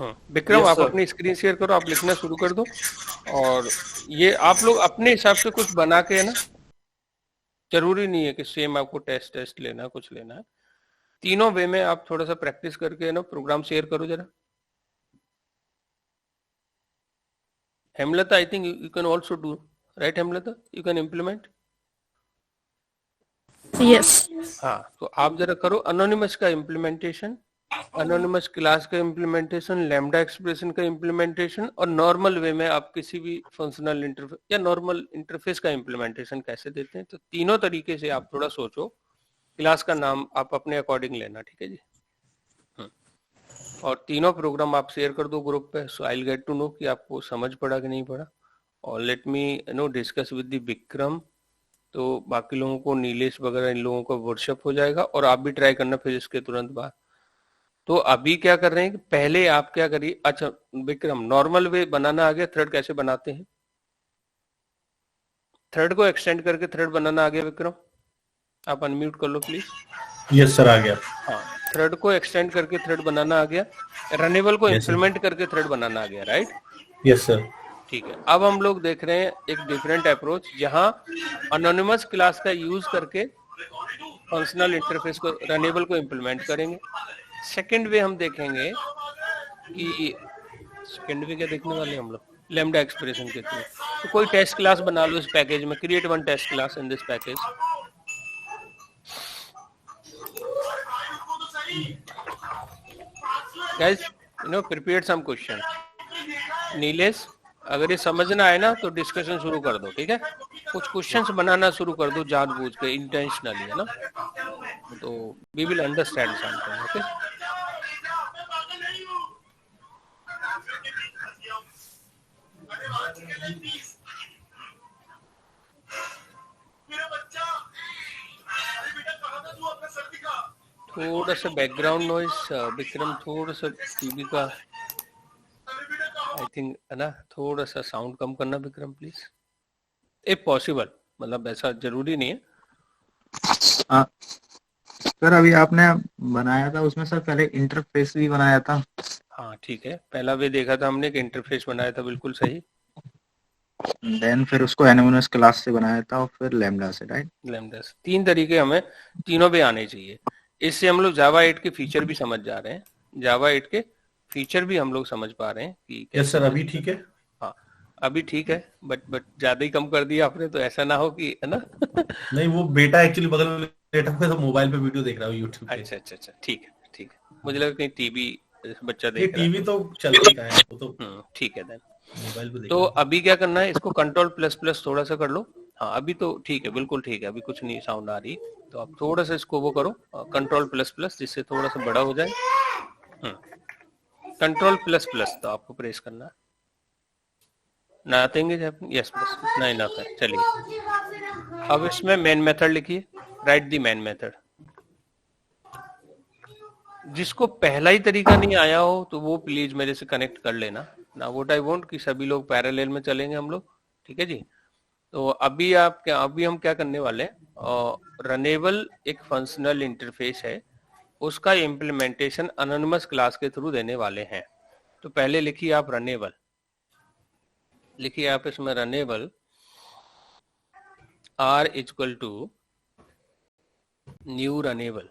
Vikram yes आप sir. अपनी screen share करो, आप लिखना शुरू कर दो। और ये आप लोग अपने हिसाब से कुछ बना के, है ना, जरूरी नहीं है कि सेम आपको टेस्ट टेस्ट लेना है, कुछ लेना है। तीनों वे में आप थोड़ा सा प्रैक्टिस करके ना प्रोग्राम शेयर करो जरा। Hemlata, I think you can also do, right Hemlata, you can implement. Yes. हाँ, तो आप जरा करो अनोनिमस का इम्प्लीमेंटेशन, अनोनिमस क्लास का इम्प्लीमेंटेशन, लैम्डा एक्सप्रेशन का इम्प्लीमेंटेशन, और नॉर्मल वे में आप किसी भी फंक्शनल इंटरफेस या नॉर्मल इंटरफेस का इम्प्लीमेंटेशन कैसे देते हैं। तो तीनों तरीके से आप थोड़ा सोचो, क्लास का नाम आप अपने अकॉर्डिंग लेना, ठीक है जी। और तीनों प्रोग्राम आप शेयर कर दो ग्रुप पे, so I will get to know कि आपको समझ पड़ा कि नहीं पड़ा। और let me know discuss with the Vikram, तो बाकी लोगों को, नीलेश वगैरह, इन लोगों का वर्कशॉप हो जाएगा, और आप भी ट्राई करना फिर इसके तुरंत बाद। तो अभी क्या कर रहे हैं कि पहले आप क्या करिए। अच्छा विक्रम, नॉर्मल वे बनाना आ गया, थ्रेड कैसे बनाते हैं? थ्रेड को एक्सटेंड करके थ्रेड बनाना आ गया विक्रम? आप अनम्यूट कर लो प्लीज। यस सर, आ गया। हाँ, थ्रेड को एक्सटेंड करके थ्रेड बनाना आ गया, रनेबल को यस सर। इम्प्लीमेंट करके थ्रेड बनाना आ गया, राइट? Yes sir. ठीक है, अब हम लोग देख रहे हैं एक डिफरेंट अप्रोच, जहां अनोनिमस क्लास का यूज करके फंक्शनल इंटरफेस को, रनेबल को इम्प्लीमेंट करेंगे। सेकेंड वे हम देखेंगे कि, सेकेंड वे क्या देखने वाले हम लोग, लैम्डा एक्सप्रेशन के थ्रू। तो कोई टेस्ट क्लास बना लो इस पैकेज में, create one test class in this package. Guys, you know, prepare some question. Nilesh, अगर ये समझना है ना तो डिस्कशन शुरू कर दो, ठीक है? कुछ क्वेश्चंस बनाना शुरू कर दो जानबूझ के, इंटेंशनली, है ना? तो we will understand something, okay? थोड़ा सा बैकग्राउंड नॉइस विक्रम, थोड़ा सा टीवी का, आई थिंक, है ना, थोड़ा सा साउंड कम करना विक्रम प्लीज, इफ पॉसिबल। मतलब ऐसा जरूरी नहीं है। सर अभी आपने बनाया था उसमें सर पहले इंटरफेस भी बनाया था। हाँ ठीक है, पहला वे देखा था हमने कि इंटरफेस बनाया था, बिल्कुल सही। देन फिर उसको एनोनिमस क्लास से बनाया था और फिर लैम्डा से, राइट? लैम्डा से। तीन तरीके, हमें तीनों पे आने चाहिए। इससे हम लोग जावा 8 के फीचर भी समझ जा रहे हैं, जावा 8 के फीचर भी हम लोग समझ पा रहे हैं कि यस कैसे सर, अभी यूज ठीक करना। है। हाँ, अभी ठीक है, बट ज्यादा ही कम कर दिया आपने, तो ऐसा ना हो कि, है ना? नहीं, वो बेटा एक्चुअली बगल में लेटा हुआ है, तो मोबाइल पे वीडियो देख रहा हूँ यूट्यूब पे। अच्छा अच्छा अच्छा, ठीक है ठीक है, मुझे लगा कहीं टीवी बच्चा ये देख रहा टीवी है। तो चलती का है, वो तो ठीक है देन। मोबाइल पे देख तो रहा हूँ। अभी क्या करना है, इसको कंट्रोल प्लस प्लस थोड़ा सा कर लो। हाँ अभी तो ठीक है, बिल्कुल ठीक है, अभी कुछ नहीं साउंड आ रही। तो आप थोड़ा सा इसको वो करो, कंट्रोल प्लस प्लस, जिससे थोड़ा सा बड़ा हो जाए। कंट्रोल प्लस प्लस तो आपको प्रेस करना है। नथिंग इज हैपनिंग, यस बस इतना इनफ है। चलिए, अब इसमें मेन मेथड लिखिए, राइट दी मेन मेथड। जिसको पहला ही तरीका नहीं आया हो तो वो प्लीज मेरे से कनेक्ट कर लेना ना। व्हाट आई वांट कि सभी लोग पैरेलल में चलेंगे हम लोग, ठीक है जी? तो अभी हम क्या करने वाले हैं, रनेबल एक फंक्शनल इंटरफेस है, उसका इम्प्लीमेंटेशन अनोनिमस क्लास के थ्रू देने वाले हैं। तो पहले लिखिए आप रनेबल, लिखिए आप इसमें runnable r equal to new runnable.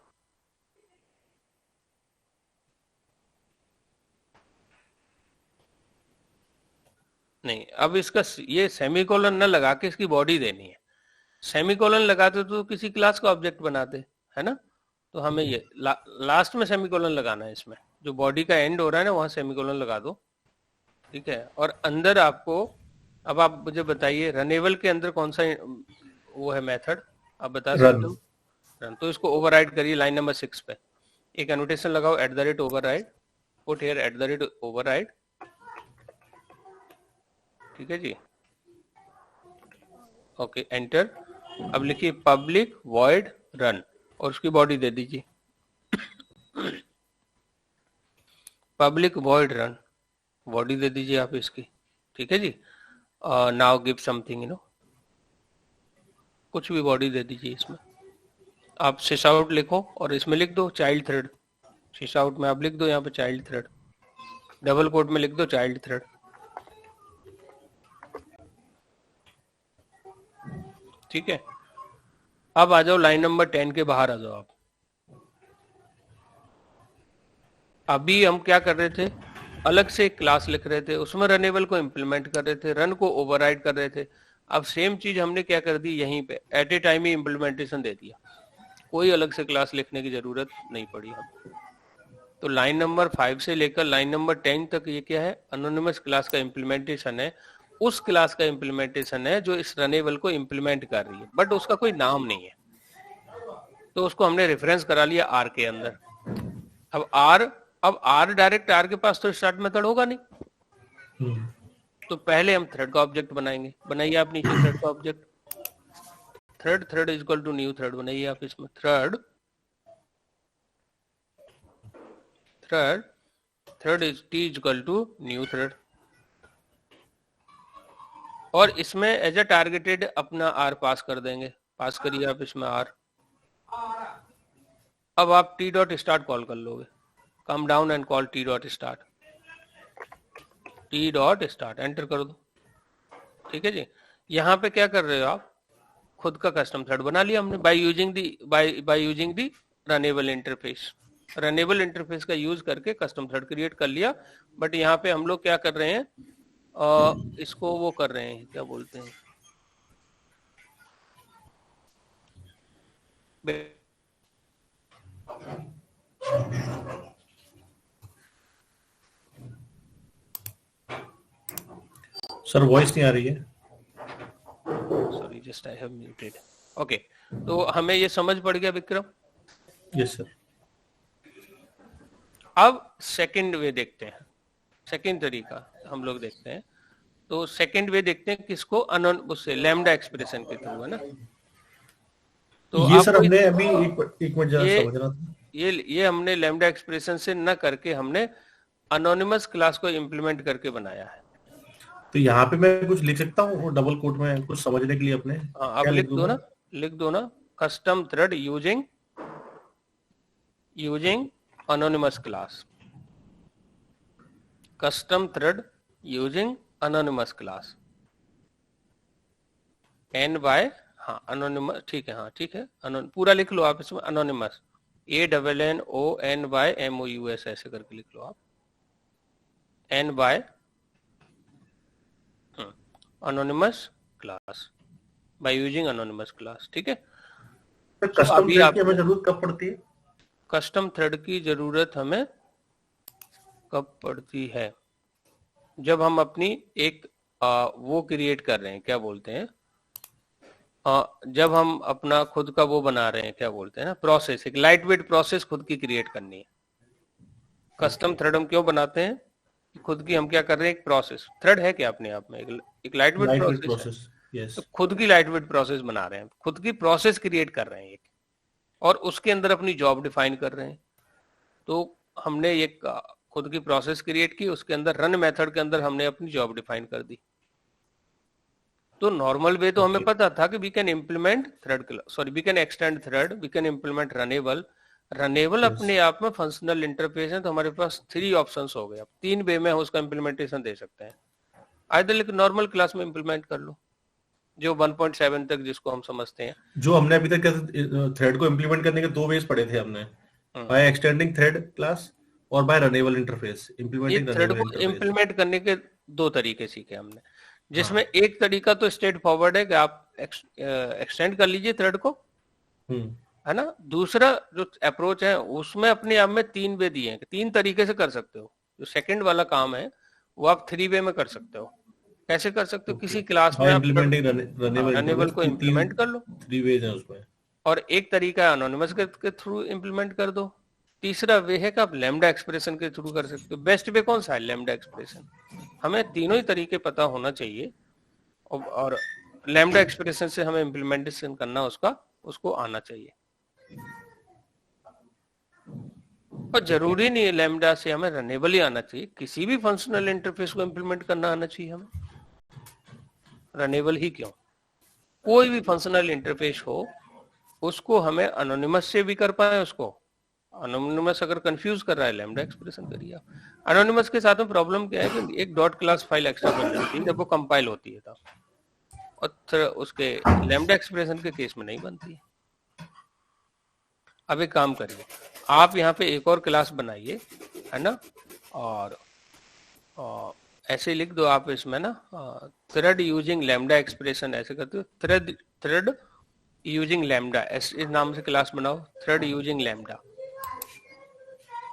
नहीं, अब इसका ये सेमीकोलन न लगा के इसकी बॉडी देनी है। सेमीकोलन लगाते तो किसी क्लास का ऑब्जेक्ट बनाते, है ना? तो हमें ये लास्ट में सेमीकोलन लगाना है, इसमें जो बॉडी का एंड हो रहा है ना, वहां सेमीकोलन लगा दो, ठीक है? और अंदर आपको, अब आप मुझे बताइए रनेबल के अंदर कौन सा वो है मेथड, आप बता रन। सकते हो? रन। तो इसको ओवरराइड करिए लाइन नंबर 6 पे, एक एनोटेशन लगाओ, @ ओवरराइड, पुट हियर @ ओवरराइड, ठीक है जी? Okay, enter. अब लिखिए पब्लिक वॉइड रन, और उसकी बॉडी दे दीजिए पब्लिक वॉइड रन, बॉडी दे दीजिए आप इसकी, ठीक है जी? Now give something, you know, कुछ भी बॉडी दे दीजिए इसमें। आप सिस आउट लिखो और इसमें लिख दो चाइल्ड थ्रेड, सिस आउट में आप लिख दो यहाँ पे चाइल्ड थ्रेड, डबल कोट में लिख दो चाइल्ड थ्रेड। ठीक है, अब आ जाओ लाइन नंबर 10 के बाहर आ जाओ आप। अभी हम क्या कर रहे थे, अलग से एक क्लास लिख रहे थे, उसमें रनेबल को इंप्लीमेंट कर रहे थे, रन को ओवरराइड कर रहे थे। अब सेम चीज हमने क्या कर दी, यहीं पे एट ए टाइम ही इंप्लीमेंटेशन दे दिया, कोई अलग से क्लास लिखने की जरूरत नहीं पड़ी हम। तो लाइन नंबर 5 से लेकर लाइन नंबर 10 तक ये क्या है, अनोनिमस क्लास का इंप्लीमेंटेशन है। उस क्लास का इंप्लीमेंटेशन है जो इस रनेबल को इंप्लीमेंट कर रही है, बट उसका कोई नाम नहीं है, तो उसको हमने रेफरेंस करा लिया आर के अंदर। अब आर डायरेक्ट आर के पास तो स्टार्ट मेथड होगा नहीं, तो पहले हम थ्रेड का ऑब्जेक्ट बनाएंगे। बनाइए आप नीचे थ्रेड का object, thread is equal to new thread बनाइए आप इसमें। Thread is t is equal to new thread, और इसमें एज ए टारगेटेड अपना आर पास कर देंगे। पास करिए आप इसमें आर। अब आप टी डॉट स्टार्ट कॉल कर लोगे, come down and call T dot start, T dot start enter कर दो। ठीक है जी, यहाँ पे क्या कर रहे हो आप, खुद का कस्टम थ्रेड बना लिया हमने by using the runnable interface. Runnable interface का यूज करके कस्टम थ्रेड क्रिएट कर लिया। बट यहाँ पे हम लोग क्या कर रहे हैं, इसको वो कर रहे हैं, क्या बोलते हैं, सर वॉइस नहीं आ रही है। Sorry just I have muted. Okay, तो हमें ये समझ पड़ गया विक्रम? Yes sir. अब सेकंड वे देखते हैं, सेकंड तरीका हम लोग देखते हैं। तो सेकंड वे देखते हैं किसको, उससे लैम्डा एक्सप्रेशन के थ्रू, है ना। तो ये सर हमने अभी एक मिनट जरा समझ रहा था। ये हमने लैम्डा एक्सप्रेशन से न करके हमने अनोनिमस क्लास को इंप्लीमेंट करके बनाया है। तो यहाँ पे मैं कुछ लिख सकता हूँ डबल कोट में कुछ समझने के लिए अपने? आप लिख दो ना, custom thread using anonymous class, custom thread using anonymous class and by, हाँ अनोनिमस, ठीक है, हाँ ठीक है, पूरा लिख लो आप इसमें, अनोनिमस ANNONYMOUS ऐसे करके लिख लो आप, and by anonymous class by using anonymous class. ठीक है, कस्टम थ्रेड की हमें जरूरत कब पड़ती है? कस्टम थ्रेड की जरूरत हमें कब पड़ती है, जब हम अपनी एक वो क्रिएट कर रहे हैं, क्या बोलते हैं, जब हम अपना खुद का वो बना रहे हैं, क्या बोलते हैं ना, प्रोसेस, एक लाइट वेट प्रोसेस खुद की क्रिएट करनी है। कस्टम थ्रेड हम क्यों बनाते हैं, खुद की हम क्या कर रहे हैं, एक प्रोसेस, थ्रेड है क्या अपने आप में एक लाइट वेट प्रोसेस है, तो खुद की लाइट वेट प्रोसेस बना रहे हैं, खुद की प्रोसेस क्रिएट कर रहे हैं एक, और उसके अंदर अपनी जॉब डिफाइन कर रहे हैं। तो हमने एक खुद की प्रोसेस क्रिएट की, उसके अंदर रन मेथड के अंदर हमने अपनी जॉब डिफाइन कर दी। तो नॉर्मल वे तो हमें पता था कि we can implement we can extend thread, we can implement runnable अपने आप में फंक्शनल इंटरफेस है, तो हमारे पास 3 ऑप्शंस हो गए। अब 3 वे में हम उसका इम्प्लीमेंटेशन दे सकते हैं। आइदर नॉर्मल क्लास में इम्प्लीमेंट कर लो, जो 1.7 तक जिसको हम समझते हैं। जो हमने अभी तक थ्रेड को इम्प्लीमेंट करने के 2 वेज पढ़े थे हमने, बाय एक्सटेंडिंग थ्रेड क्लास और by runnable interface. Implementing thread को इम्प्लीमेंट करने के 2 तरीके सीखे हमने, जिसमें एक तरीका तो स्ट्रेट फॉरवर्ड है कि आप एक्सटेंड कर लीजिए थ्रेड को, है ना। दूसरा जो अप्रोच है उसमें अपने आप में 3 वे दिए हैं, 3 तरीके से कर सकते हो। जो सेकंड वाला काम है वो आप 3 वे में कर सकते हो। कैसे कर सकते हो, किसी क्लास में आप रनेबल को इम्प्लीमेंट कर लो, 3 वेज हैं उसमें, और एक तरीका अनोनिमस के थ्रू इम्प्लीमेंट कर दो। तीसरा वे है कि आप लैम्डा एक्सप्रेशन के थ्रू कर सकते हो। बेस्ट वे कौन सा है, लैम्डा एक्सप्रेशन। हमें तीनों ही तरीके पता होना चाहिए, और लैम्डा एक्सप्रेशन से हमें इम्प्लीमेंटेशन करना उसको आना चाहिए। और जरूरी नहीं है लैम्डा से हमें रनेबल ही आना चाहिए, किसी भी फंक्शनल इंटरफेस को इम्प्लीमेंट करना आना चाहिए हमें। रनेबल ही क्यों, कोई भी फंक्शनल इंटरफेस हो उसको हमें अनोनिमस से भी कर पाए उसको, अनोनिमस अगर कंफ्यूज कर रहा है लैम्डा एक्सप्रेशन करिए आप। अनोनिमस के साथ में प्रॉब्लम क्या है कि एक डॉट क्लास फाइल एक्स्ट्रा बन जाती है जब वो कंपाइल होती है तब, और उसके लैम्डा एक्सप्रेशन के केस में नहीं बनती है। अब एक काम करिए, आप यहाँ पे एक और क्लास बनाइए, है ना, और ऐसे लिख दो आप इसमें ना, थ्रेड यूजिंग लैम्डा एक्सप्रेशन, ऐसे करते हो, थ्रेड यूजिंग लैम्डा, इस नाम से क्लास बनाओ, thread using lambda,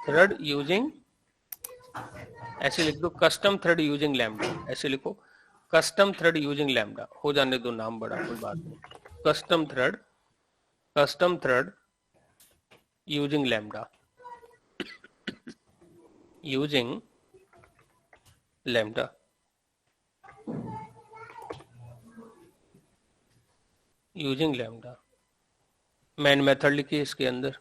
thread using, ऐसे लिख दो, कस्टम थ्रेड यूजिंग लैम्डा, ऐसे लिखो, कस्टम थ्रेड यूजिंग लैम्डा, हो जाने दो नाम बड़ा, कोई बात नहीं, custom thread using lambda, using lambda, using lambda, main method लिखिए इसके अंदर।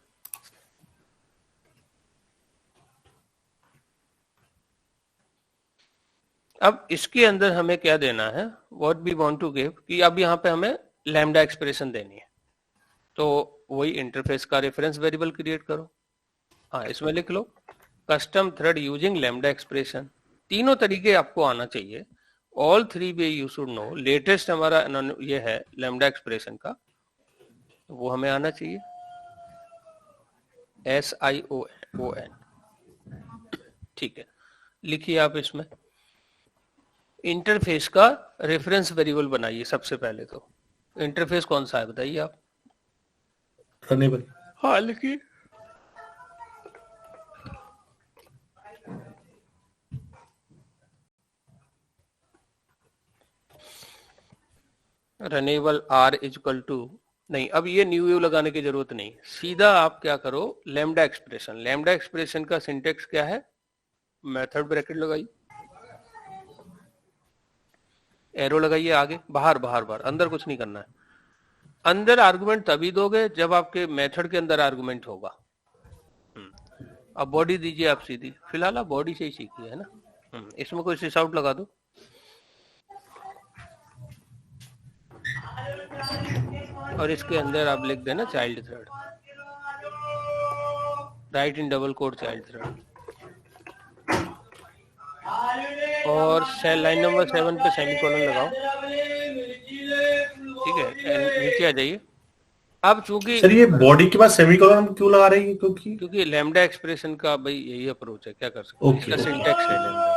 अब इसके अंदर हमें क्या देना है, what we want to give, कि अब यहाँ पे हमें लैम्डा एक्सप्रेशन देनी है, तो वही इंटरफेस का रेफरेंस वेरिएबल क्रिएट करो। हाँ, इसमें लिख लो custom thread using lambda expression. तीनों तरीके आपको आना चाहिए, all three way you should know. Latest हमारा ये है लैम्डा एक्सप्रेशन का, वो हमें आना चाहिए, SION। ठीक है, लिखिए आप इसमें इंटरफेस का रेफरेंस वेरिएबल बनाइए। सबसे पहले तो इंटरफेस कौन सा है बताइए आप। रनेबल। हाँ लिखिए, रनेबल R इक्वल टू, नहीं अब ये न्यू व्यू लगाने की जरूरत नहीं, सीधा आप क्या करो, लैम्डा एक्सप्रेशन। लैम्डा एक्सप्रेशन का सिंटेक्स क्या है, मेथड ब्रैकेट लगाइए, एरो लगाइए आगे, बाहर बाहर बाहर, अंदर कुछ नहीं करना है। अंदर आर्गुमेंट तभी दोगे जब आपके मेथड के अंदर आर्गुमेंट होगा। अब बॉडी दीजिए आप सीधी, फिलहाल आप बॉडी से ही सीखिए, है ना। इसमें कोई सिस आउट लगा दो, और इसके अंदर आप लिख देना child thread, right in double quote child thread, और सेल लाइन नंबर 7 पे सेमीकोलन लगाओ। ठीक है, नीचे आ जाइए। अब चूंकि सर ये बॉडी के बाद सेमीकोलन क्यों लगा रही है, क्योंकि लैम्डा एक्सप्रेशन का भाई यही अप्रोच है, क्या कर सकते हैं, इसका ओके। सिंटेक्स है लैम्डा,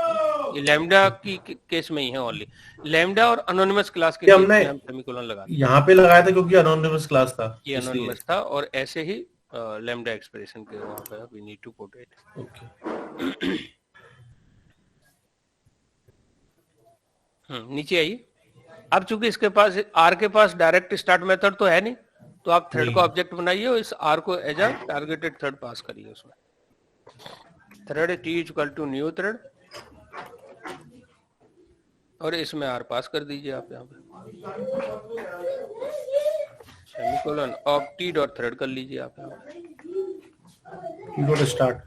ये लैम्डा की केस में ही है ओनली, लैम्डा और अनोनिमस क्लास के ये केस हमने में हम सेमीकोलन लगाते हैं। यहाँ पे लगाया था क्योंकि अनोनिमस क्लास था, ये इसलिए। अनोनिमस था, और ऐसे ही लैम्डा एक्सप्रेशन के वहां पे we need to put it. Okay. नीचे आइए। अब चूंकि इसके पास आर के पास डायरेक्ट स्टार्ट मेथड तो है नहीं, तो आप थ्रेड को ऑब्जेक्ट बनाइए और इस आर को as a targeted thread pass करिए उसमें। Thread T equal to new thread, और इसमें आर पास कर दीजिए आप यहाँ पे, semicolon of T dot thread कर लीजिए आप यहाँ पे, डॉट स्टार्ट,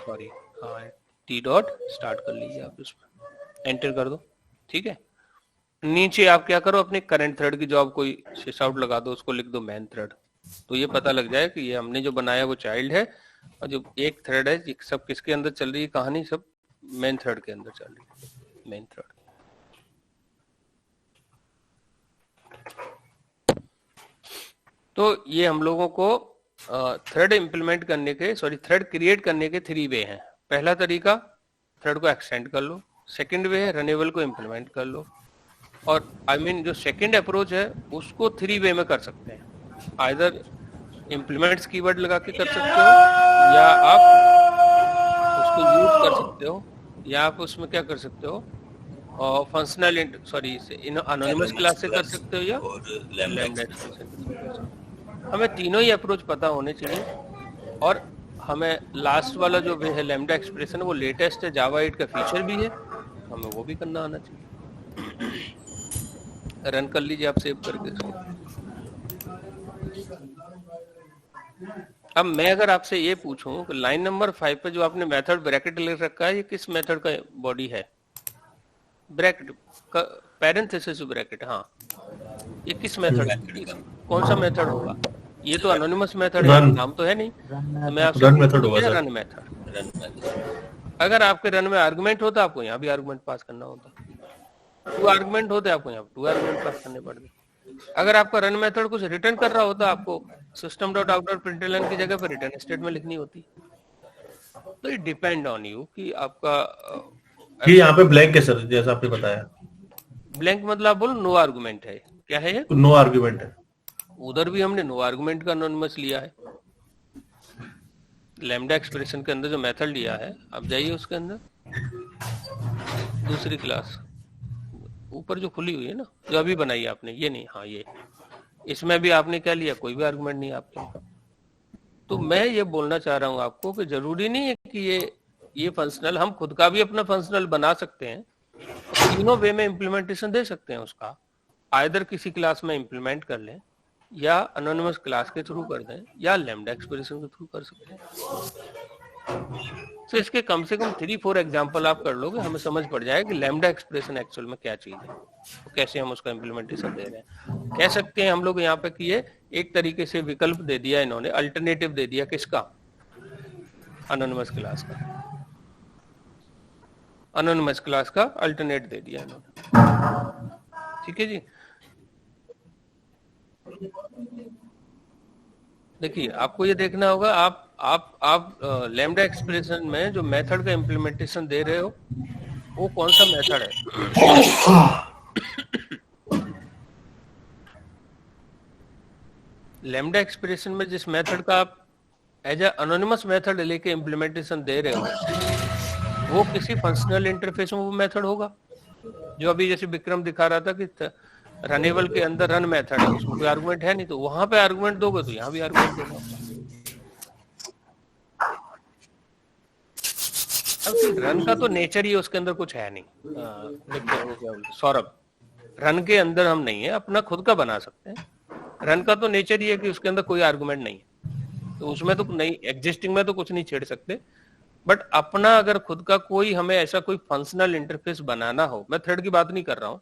सॉरी हाँ T डॉट स्टार्ट कर लीजिए आप इसमें, एंटर कर दो। ठीक है, नीचे आप क्या करो, अपने करंट थ्रेड की जॉब कोई सिस आउट लगा दो, उसको लिख दो मैन थ्रेड, तो ये पता लग जाए कि ये हमने जो बनाया वो चाइल्ड है, और जो एक थ्रेड है सब किसके अंदर चल रही है कहानी, सब मेन थ्रेड के अंदर चल रही है, मेन थ्रेड। तो ये हम लोगों को थ्रेड इंप्लीमेंट करने के, सॉरी थ्रेड क्रिएट करने के 3 वे हैं। पहला तरीका थ्रेड को एक्सटेंड कर लो, सेकंड वे है रनेबल को इंप्लीमेंट कर लो, और आई मीन जो सेकंड अप्रोच है उसको 3 वे में कर सकते हैं, आइदर इम्प्लीमेंट्स कीवर्ड लगा के कर सकते हो, या आप उसको यूज कर सकते हो, या आप उसमें क्या कर सकते हो, और फंक्शनल सॉरी अनोनिमस क्लास से कर सकते हो, या लैम्डा एक्सप्रेशन। हमें तीनों ही अप्रोच पता होने चाहिए, और हमें लास्ट वाला जो भी है लैम्डा एक्सप्रेशन वो लेटेस्ट है, जावा 8 का फीचर भी है, हमें वो भी करना आना चाहिए। रन कर लीजिए आप सेव करके इसको। अब मैं अगर आपसे ये पूछूं कि लाइन नंबर 5 पे जो आपने मेथड ब्रैकेट लिख रखा है, ये किस मेथड का बॉडी है, ब्रैकेट पैरेंथेसिस ब्रैकेट, हाँ ये किस मेथड, कौन सा मेथड होगा, ये तो अनोनिमस मेथड है, रन नाम तो है नहीं, तो मैं आपसे रन मेथड होगा सर। Run method. अगर आपके रन में आर्गुमेंट होता आपको यहाँ भी आर्गुमेंट पास करना होता, 2 आर्गुमेंट होते आपको यहाँ 2 आर्गुमेंट पास करने पड़ते। अगर आपका रन मेथड कुछ रिटर्न कर रहा होता आपको system dot out dot println की जगह पर रिटर्न स्टेटमेंट लिखनी होती। तो इट डिपेंड ऑन यू कि आपका ये यहाँ पे ब्लैंक है सर, जैसा आपने बताया। ब्लैंक मतलब बोलो नो आर्गुमेंट है, क्या है ये? नो आर्गुमेंट है। उधर भी हमने नो आर्गुमेंट का अनोनिमस लिया है। लैम्डा एक्सप्रेशन के अंदर जो मेथड लिया है, आप जाइए उसके अंदर दूसरी क्लास ऊपर जो खुली हुई है ना, जो अभी बनाई आपने, ये नहीं, हाँ ये, इसमें भी आपने क्या लिया, कोई भी आर्गुमेंट नहीं आपके। तो मैं ये बोलना चाह रहा हूं आपको कि जरूरी नहीं है कि ये फंक्शनल, हम खुद का भी अपना फंक्शनल बना सकते हैं, तीनों वे में इम्प्लीमेंटेशन दे सकते हैं उसका। आइदर किसी क्लास में इम्प्लीमेंट कर लें, या अनोनिमस क्लास के थ्रू कर दें, या लैम्डा एक्सप्रेशन के थ्रू कर सकते हैं। तो इसके कम से कम 3-4 एग्जाम्पल आप कर लोगे, हमें समझ पड़ जाएगा कि लैम्डा एक्सप्रेशन एक्चुअल में क्या चीज है, तो कैसे हम उसका इम्प्लीमेंटेशन दे रहे हैं। कह सकते हैं हम लोग यहाँ पे कि ये एक तरीके से विकल्प दे दिया इन्होंने, अल्टरनेटिव दे दिया, किसका? अनोनिमस क्लास का। अनोनिमस क्लास का अल्टरनेट दे दिया इन्होंने, ठीक है जी। देखिए आपको ये देखना होगा, आप लैम्डा एक्सप्रेशन में जो मेथड का इम्प्लीमेंटेशन दे रहे हो वो कौन सा मेथड है। लैम्डा एक्सप्रेशन में जिस मेथड का आप एज ए अनोनिमस मेथड लेके इम्प्लीमेंटेशन दे रहे हो, वो किसी फंक्शनल इंटरफेस में वो मेथड होगा, जो अभी जैसे विक्रम दिखा रहा था कि रनेबल के अंदर रन मेथड है, उसमें कोई आर्गुमेंट है नहीं, तो वहां पे आर्गुमेंट दोगे तो यहाँ भी आर्गुमेंट देना होगा। अब रन का तो नेचर ही उसके अंदर कुछ है नहीं। सौरभ, रन के अंदर हम नहीं है, अपना खुद का बना सकते हैं। रन का तो नेचर ही है कि उसके अंदर कोई आर्गुमेंट नहीं है, तो उसमें तो नहीं, एग्जिस्टिंग में तो कुछ नहीं छेड़ सकते। बट अपना अगर खुद का कोई, हमें ऐसा कोई फंक्शनल इंटरफेस बनाना हो, मैं थ्रेड की बात नहीं कर रहा हूँ,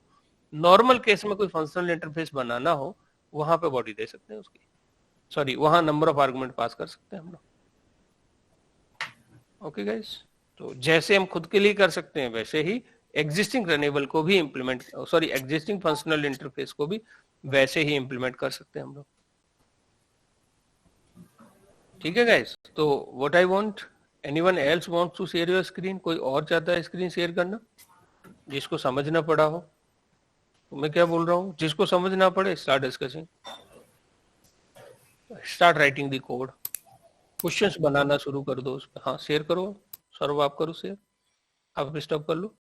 नॉर्मल केस में कोई फंक्शनल इंटरफेस बनाना हो, वहां पे बॉडी दे सकते हैं उसकी, सॉरी वहां नंबर ऑफ आर्गुमेंट पास कर सकते हैं हम लोग। ओके गाइस, तो जैसे हम खुद के लिए कर सकते हैं वैसे ही एग्जिस्टिंग रनेबल को भी implement, sorry existing functional interface को भी वैसे ही इंप्लीमेंट कर सकते हैं हम लोग। ठीक है गाइस, तो what I want, anyone else wants to share your screen? कोई और चाहता है स्क्रीन शेयर करना जिसको समझ ना पड़ा हो? तो मैं क्या बोल रहा हूँ, जिसको समझ ना पड़े start discussing, start writing the code, questions बनाना शुरू कर दो उस पर। हाँ शेयर करो, सौरभ आप करो शेयर, आप स्टॉप कर लो।